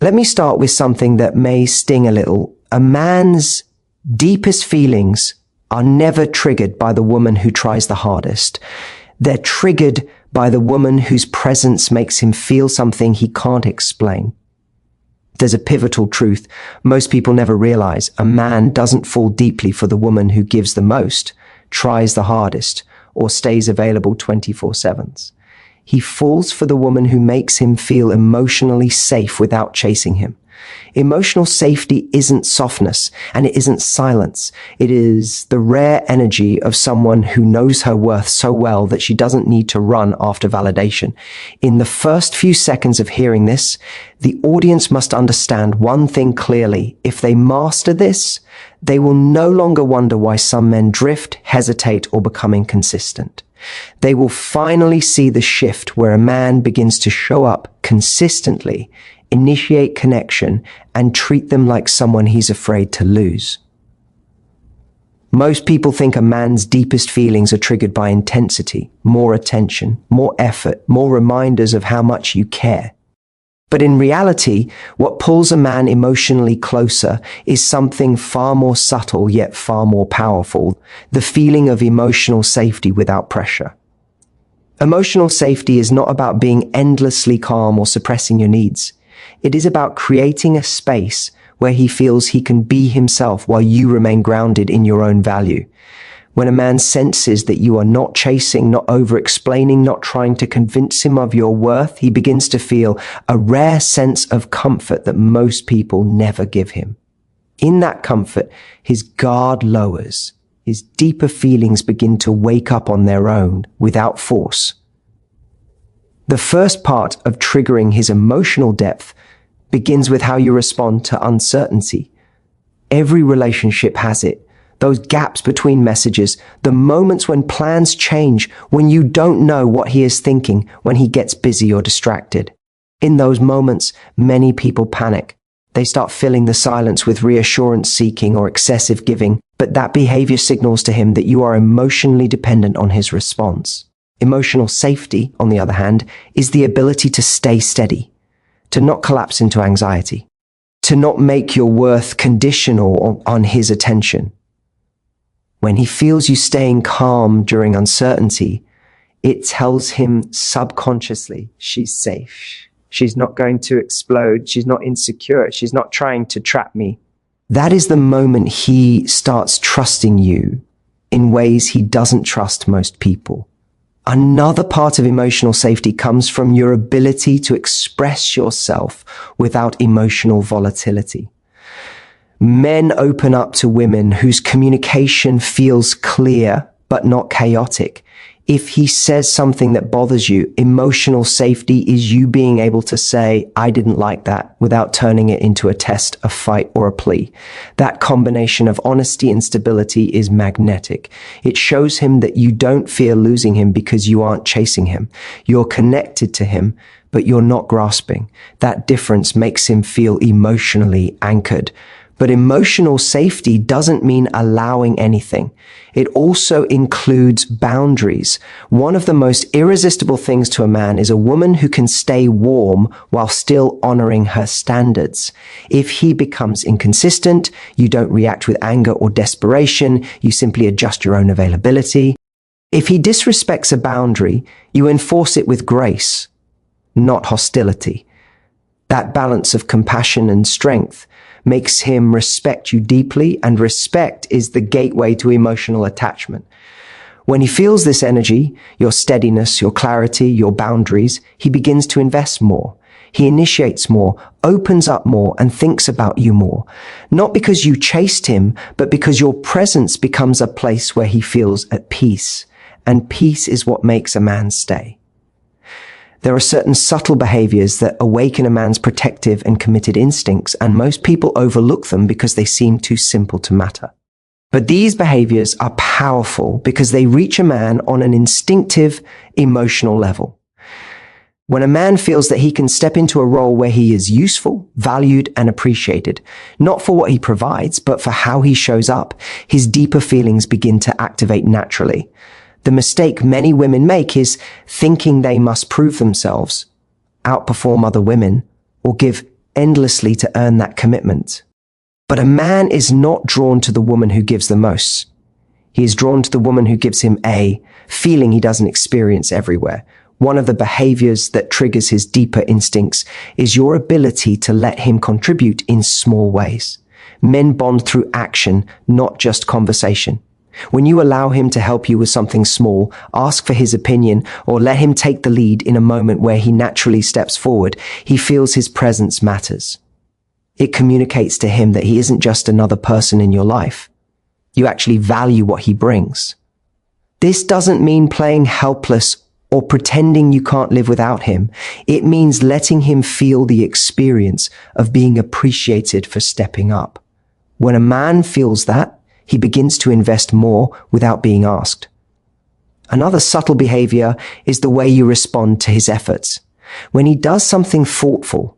Let me start with something that may sting a little. A man's deepest feelings are never triggered by the woman who tries the hardest. They're triggered by the woman whose presence makes him feel something he can't explain. There's a pivotal truth most people never realize. A man doesn't fall deeply for the woman who gives the most, tries the hardest, or stays available 24/7. He falls for the woman who makes him feel emotionally safe without chasing him. Emotional safety isn't softness, and it isn't silence. It is the rare energy of someone who knows her worth so well that she doesn't need to run after validation. In the first few seconds of hearing this, the audience must understand one thing clearly. If they master this, they will no longer wonder why some men drift, hesitate, or become inconsistent. They will finally see the shift where a man begins to show up consistently, initiate connection, and treat them like someone he's afraid to lose. Most people think a man's deepest feelings are triggered by intensity, more attention, more effort, more reminders of how much you care. But in reality, what pulls a man emotionally closer is something far more subtle yet far more powerful: the feeling of emotional safety without pressure. Emotional safety is not about being endlessly calm or suppressing your needs. It is about creating a space where he feels he can be himself while you remain grounded in your own value. When a man senses that you are not chasing, not over-explaining, not trying to convince him of your worth, he begins to feel a rare sense of comfort that most people never give him. In that comfort, his guard lowers. His deeper feelings begin to wake up on their own, without force. The first part of triggering his emotional depth begins with how you respond to uncertainty. Every relationship has it. Those gaps between messages, the moments when plans change, when you don't know what he is thinking, when he gets busy or distracted. In those moments, many people panic. They start filling the silence with reassurance seeking or excessive giving, but that behavior signals to him that you are emotionally dependent on his response. Emotional safety, on the other hand, is the ability to stay steady, to not collapse into anxiety, to not make your worth conditional on his attention. When he feels you staying calm during uncertainty, it tells him subconsciously, she's safe. She's not going to explode. She's not insecure. She's not trying to trap me. That is the moment he starts trusting you in ways he doesn't trust most people. Another part of emotional safety comes from your ability to express yourself without emotional volatility. Men open up to women whose communication feels clear but not chaotic. If he says something that bothers you, emotional safety is you being able to say, I didn't like that, without turning it into a test, a fight, or a plea. That combination of honesty and stability is magnetic. It shows him that you don't fear losing him because you aren't chasing him. You're connected to him, but you're not grasping. That difference makes him feel emotionally anchored. But emotional safety doesn't mean allowing anything. It also includes boundaries. One of the most irresistible things to a man is a woman who can stay warm while still honoring her standards. If he becomes inconsistent, you don't react with anger or desperation. You simply adjust your own availability. If he disrespects a boundary, you enforce it with grace, not hostility. That balance of compassion and strength makes him respect you deeply, and respect is the gateway to emotional attachment. When he feels this energy, your steadiness, your clarity, your boundaries, he begins to invest more. He initiates more, opens up more, and thinks about you more. Not because you chased him, but because your presence becomes a place where he feels at peace. And peace is what makes a man stay. There are certain subtle behaviors that awaken a man's protective and committed instincts, and most people overlook them because they seem too simple to matter. But these behaviors are powerful because they reach a man on an instinctive, emotional level. When a man feels that he can step into a role where he is useful, valued, and appreciated, not for what he provides, but for how he shows up, his deeper feelings begin to activate naturally. The mistake many women make is thinking they must prove themselves, outperform other women, or give endlessly to earn that commitment. But a man is not drawn to the woman who gives the most. He is drawn to the woman who gives him a feeling he doesn't experience everywhere. One of the behaviors that triggers his deeper instincts is your ability to let him contribute in small ways. Men bond through action, not just conversation. When you allow him to help you with something small, ask for his opinion, or let him take the lead in a moment where he naturally steps forward, he feels his presence matters. It communicates to him that he isn't just another person in your life. You actually value what he brings. This doesn't mean playing helpless or pretending you can't live without him. It means letting him feel the experience of being appreciated for stepping up. When a man feels that, he begins to invest more without being asked. Another subtle behavior is the way you respond to his efforts. When he does something thoughtful,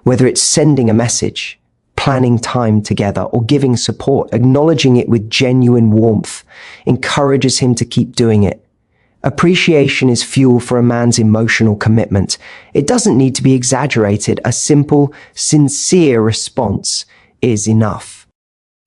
whether it's sending a message, planning time together, or giving support, acknowledging it with genuine warmth encourages him to keep doing it. Appreciation is fuel for a man's emotional commitment. It doesn't need to be exaggerated. A simple, sincere response is enough.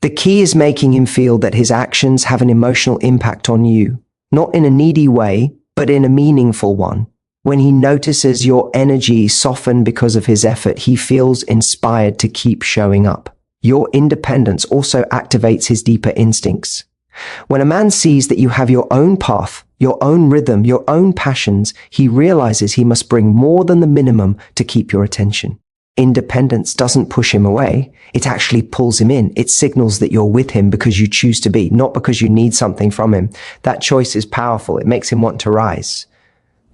The key is making him feel that his actions have an emotional impact on you, not in a needy way, but in a meaningful one. When he notices your energy soften because of his effort, he feels inspired to keep showing up. Your independence also activates his deeper instincts. When a man sees that you have your own path, your own rhythm, your own passions, he realizes he must bring more than the minimum to keep your attention. Independence doesn't push him away. It actually pulls him in. It signals that you're with him because you choose to be, not because you need something from him. That choice is powerful. It makes him want to rise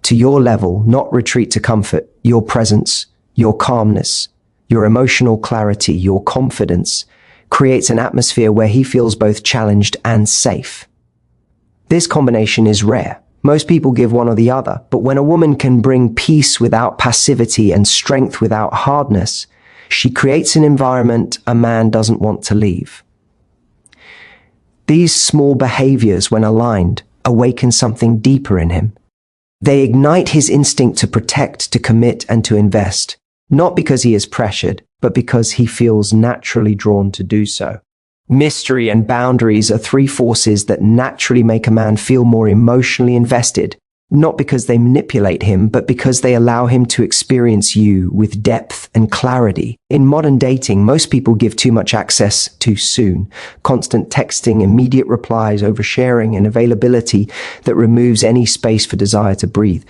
to your level, not retreat to comfort. Your presence, your calmness, your emotional clarity, your confidence creates an atmosphere where he feels both challenged and safe. This combination is rare. Most people give one or the other, but when a woman can bring peace without passivity and strength without hardness, she creates an environment a man doesn't want to leave. These small behaviors, when aligned, awaken something deeper in him. They ignite his instinct to protect, to commit, and to invest, not because he is pressured, but because he feels naturally drawn to do so. Mystery and boundaries are three forces that naturally make a man feel more emotionally invested, not because they manipulate him, but because they allow him to experience you with depth and clarity. In modern dating, most people give too much access too soon. Constant texting, immediate replies, oversharing, and availability that removes any space for desire to breathe.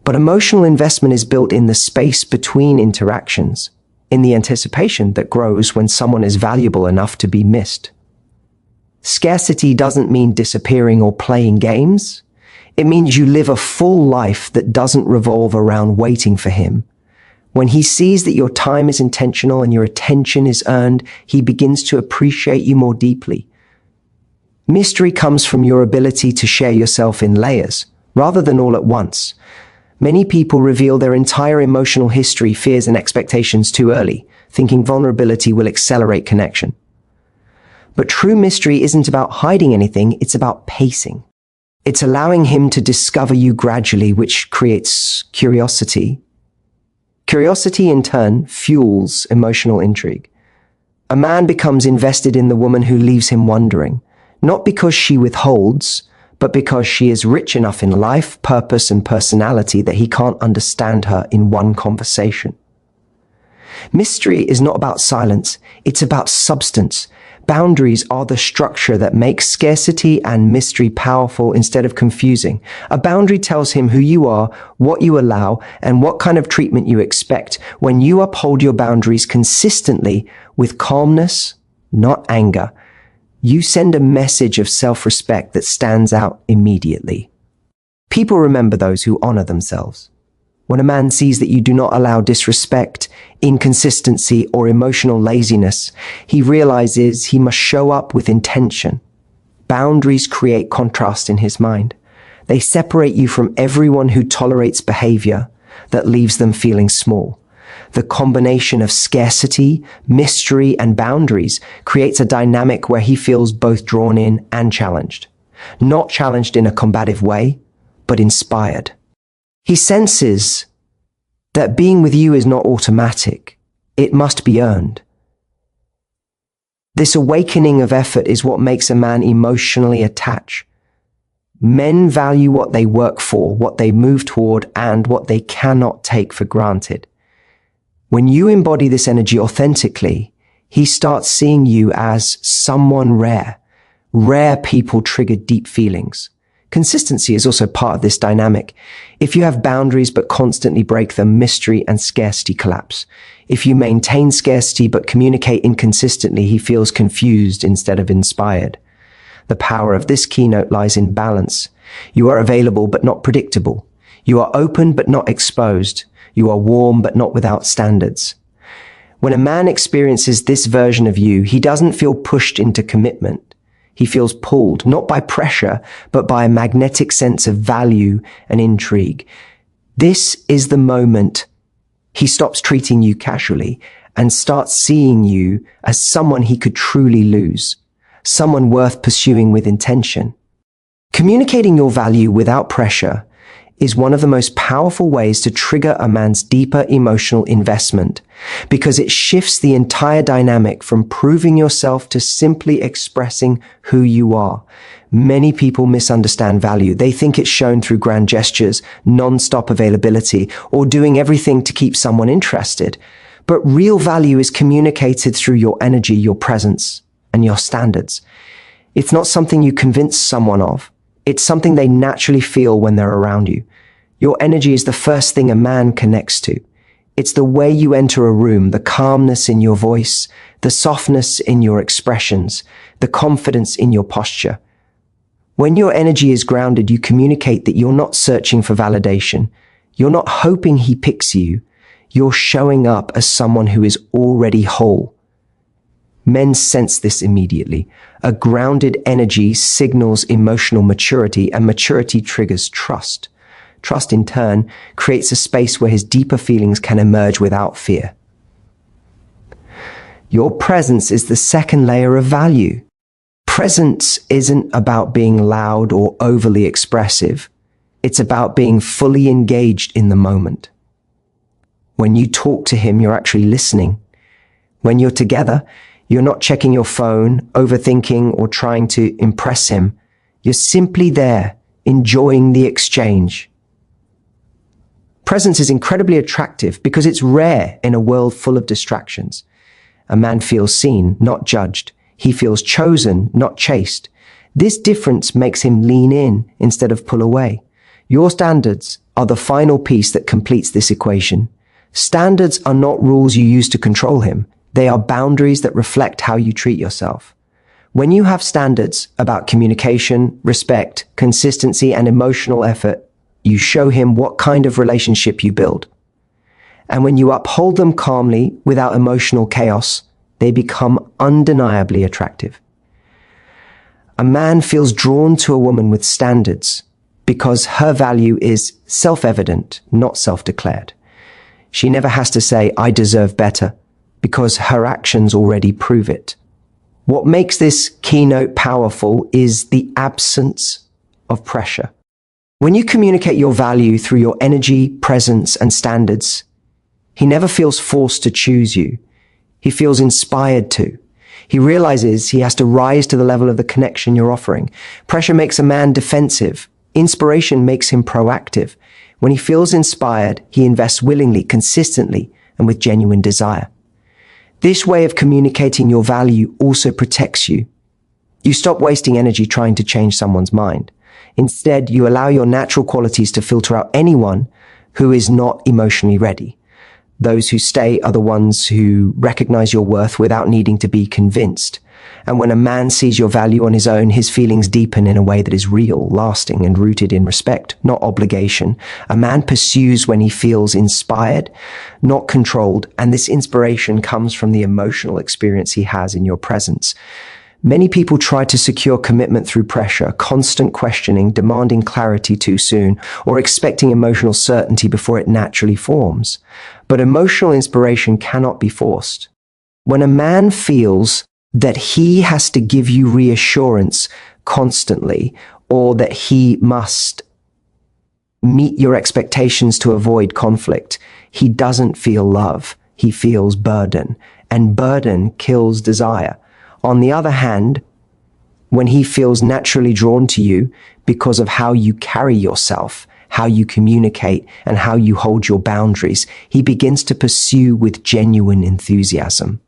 But emotional investment is built in the space between interactions, in the anticipation that grows when someone is valuable enough to be missed. Scarcity doesn't mean disappearing or playing games. It means you live a full life that doesn't revolve around waiting for him. When he sees that your time is intentional and your attention is earned, he begins to appreciate you more deeply. Mystery comes from your ability to share yourself in layers, rather than all at once. Many people reveal their entire emotional history, fears, and expectations too early, thinking vulnerability will accelerate connection. But true mystery isn't about hiding anything, it's about pacing. It's allowing him to discover you gradually, which creates curiosity. Curiosity, in turn, fuels emotional intrigue. A man becomes invested in the woman who leaves him wondering, not because she withholds, but because she is rich enough in life, purpose, and personality that he can't understand her in one conversation. Mystery is not about silence, it's about substance. Boundaries are the structure that makes scarcity and mystery powerful instead of confusing. A boundary tells him who you are, what you allow, and what kind of treatment you expect. When you uphold your boundaries consistently with calmness, not anger, you send a message of self-respect that stands out immediately. People remember those who honor themselves. When a man sees that you do not allow disrespect, inconsistency, or emotional laziness, he realizes he must show up with intention. Boundaries create contrast in his mind. They separate you from everyone who tolerates behavior that leaves them feeling small. The combination of scarcity, mystery, and boundaries creates a dynamic where he feels both drawn in and challenged. Not challenged in a combative way, but inspired. He senses that being with you is not automatic. It must be earned. This awakening of effort is what makes a man emotionally attached. Men value what they work for, what they move toward, and what they cannot take for granted. When you embody this energy authentically, he starts seeing you as someone rare. Rare people trigger deep feelings. Consistency is also part of this dynamic. If you have boundaries but constantly break them, mystery and scarcity collapse. If you maintain scarcity but communicate inconsistently, he feels confused instead of inspired. The power of this keynote lies in balance. You are available but not predictable. You are open but not exposed. You are warm but not without standards. When a man experiences this version of you, he doesn't feel pushed into commitment. He feels pulled, not by pressure, but by a magnetic sense of value and intrigue. This is the moment he stops treating you casually and starts seeing you as someone he could truly lose, someone worth pursuing with intention. Communicating your value without pressure is one of the most powerful ways to trigger a man's deeper emotional investment, because it shifts the entire dynamic from proving yourself to simply expressing who you are. Many people misunderstand value. They think it's shown through grand gestures, non-stop availability, or doing everything to keep someone interested. But real value is communicated through your energy, your presence, and your standards. It's not something you convince someone of. It's something they naturally feel when they're around you. Your energy is the first thing a man connects to. It's the way you enter a room, the calmness in your voice, the softness in your expressions, the confidence in your posture. When your energy is grounded, you communicate that you're not searching for validation. You're not hoping he picks you. You're showing up as someone who is already whole. Men sense this immediately. A grounded energy signals emotional maturity, and maturity triggers trust. Trust, in turn, creates a space where his deeper feelings can emerge without fear. Your presence is the second layer of value. Presence isn't about being loud or overly expressive. It's about being fully engaged in the moment. When you talk to him, you're actually listening. When you're together, you're not checking your phone, overthinking, or trying to impress him. You're simply there, enjoying the exchange. Presence is incredibly attractive because it's rare in a world full of distractions. A man feels seen, not judged. He feels chosen, not chased. This difference makes him lean in instead of pull away. Your standards are the final piece that completes this equation. Standards are not rules you use to control him. They are boundaries that reflect how you treat yourself. When you have standards about communication, respect, consistency, and emotional effort, you show him what kind of relationship you build. And when you uphold them calmly, without emotional chaos, they become undeniably attractive. A man feels drawn to a woman with standards because her value is self-evident, not self-declared. She never has to say, "I deserve better," because her actions already prove it. What makes this keynote powerful is the absence of pressure. When you communicate your value through your energy, presence, and standards, he never feels forced to choose you. He feels inspired to. He realizes he has to rise to the level of the connection you're offering. Pressure makes a man defensive. Inspiration makes him proactive. When he feels inspired, he invests willingly, consistently, and with genuine desire. This way of communicating your value also protects you. You stop wasting energy trying to change someone's mind. Instead, you allow your natural qualities to filter out anyone who is not emotionally ready. Those who stay are the ones who recognize your worth without needing to be convinced. And when a man sees your value on his own, his feelings deepen in a way that is real, lasting, and rooted in respect, not obligation. A man pursues when he feels inspired, not controlled, and this inspiration comes from the emotional experience he has in your presence. Many people try to secure commitment through pressure, constant questioning, demanding clarity too soon, or expecting emotional certainty before it naturally forms. But emotional inspiration cannot be forced. When a man feels that he has to give you reassurance constantly, or that he must meet your expectations to avoid conflict, he doesn't feel love. he feels burden, and burden kills desire. On the other hand, when he feels naturally drawn to you because of how you carry yourself, how you communicate, and how you hold your boundaries, he begins to pursue with genuine enthusiasm.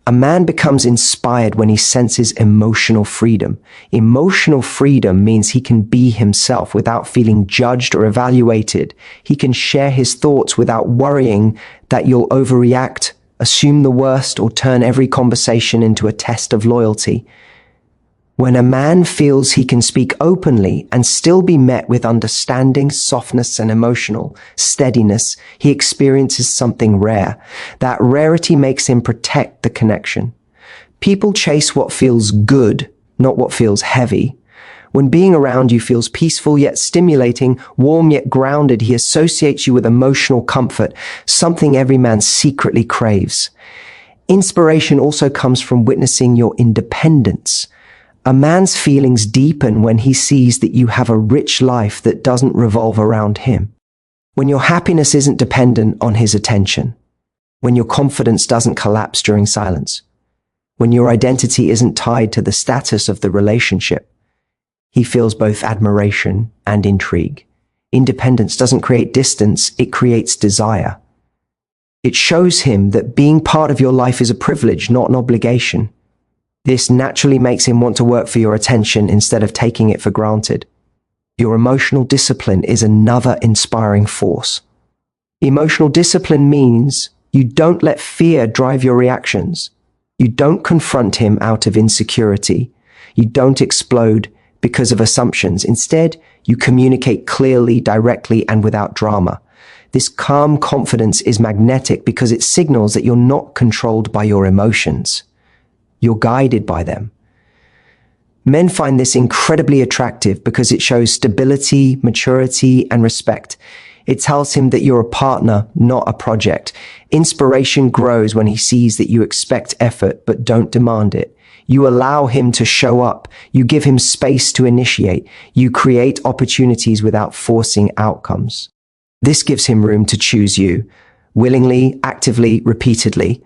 A man becomes inspired when he senses emotional freedom. Emotional freedom means he can be himself without feeling judged or evaluated. He can share his thoughts without worrying that you'll overreact, assume the worst, or turn every conversation into a test of loyalty. When a man feels he can speak openly and still be met with understanding, softness, and emotional steadiness, he experiences something rare. That rarity makes him protect the connection. People chase what feels good, not what feels heavy. When being around you feels peaceful yet stimulating, warm yet grounded, he associates you with emotional comfort, something every man secretly craves. Inspiration also comes from witnessing your independence. A man's feelings deepen when he sees that you have a rich life that doesn't revolve around him. When your happiness isn't dependent on his attention. When your confidence doesn't collapse during silence. When your identity isn't tied to the status of the relationship. He feels both admiration and intrigue. Independence doesn't create distance, it creates desire. It shows him that being part of your life is a privilege, not an obligation. This naturally makes him want to work for your attention instead of taking it for granted. Your emotional discipline is another inspiring force. Emotional discipline means you don't let fear drive your reactions. You don't confront him out of insecurity. You don't explode because of assumptions. Instead, you communicate clearly, directly, and without drama. This calm confidence is magnetic because it signals that you're not controlled by your emotions. You're guided by them. Men find this incredibly attractive because it shows stability, maturity, and respect. It tells him that you're a partner, not a project. Inspiration grows when he sees that you expect effort but don't demand it. You allow him to show up. You give him space to initiate. You create opportunities without forcing outcomes. This gives him room to choose you, willingly, actively, repeatedly.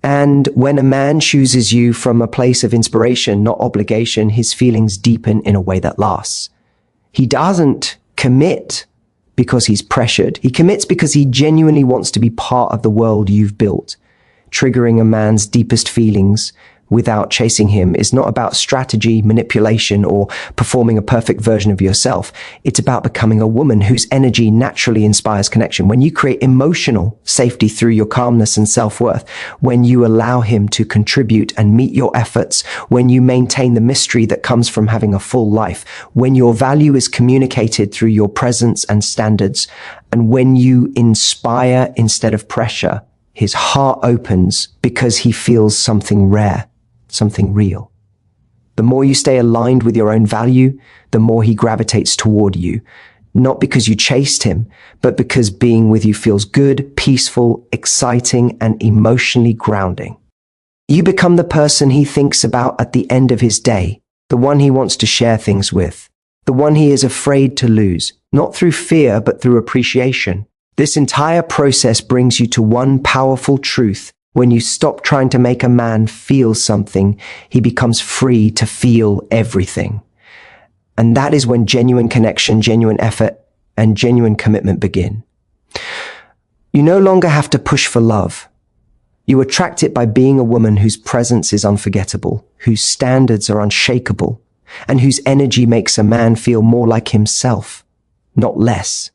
And when a man chooses you from a place of inspiration, not obligation, his feelings deepen in a way that lasts. He doesn't commit because he's pressured. He commits because he genuinely wants to be part of the world you've built. Triggering a man's deepest feelings without chasing him is not about strategy, manipulation, or performing a perfect version of yourself. It's about becoming a woman whose energy naturally inspires connection. When you create emotional safety through your calmness and self-worth, when you allow him to contribute and meet your efforts, when you maintain the mystery that comes from having a full life, when your value is communicated through your presence and standards, and when you inspire instead of pressure, his heart opens because he feels something rare. Something real. The more you stay aligned with your own value, the more he gravitates toward you. Not because you chased him, but because being with you feels good, peaceful, exciting, and emotionally grounding. You become the person he thinks about at the end of his day, the one he wants to share things with, the one he is afraid to lose, not through fear, but through appreciation. This entire process brings you to one powerful truth. When you stop trying to make a man feel something, he becomes free to feel everything. And that is when genuine connection, genuine effort, and genuine commitment begin. You no longer have to push for love. You attract it by being a woman whose presence is unforgettable, whose standards are unshakable, and whose energy makes a man feel more like himself, not less.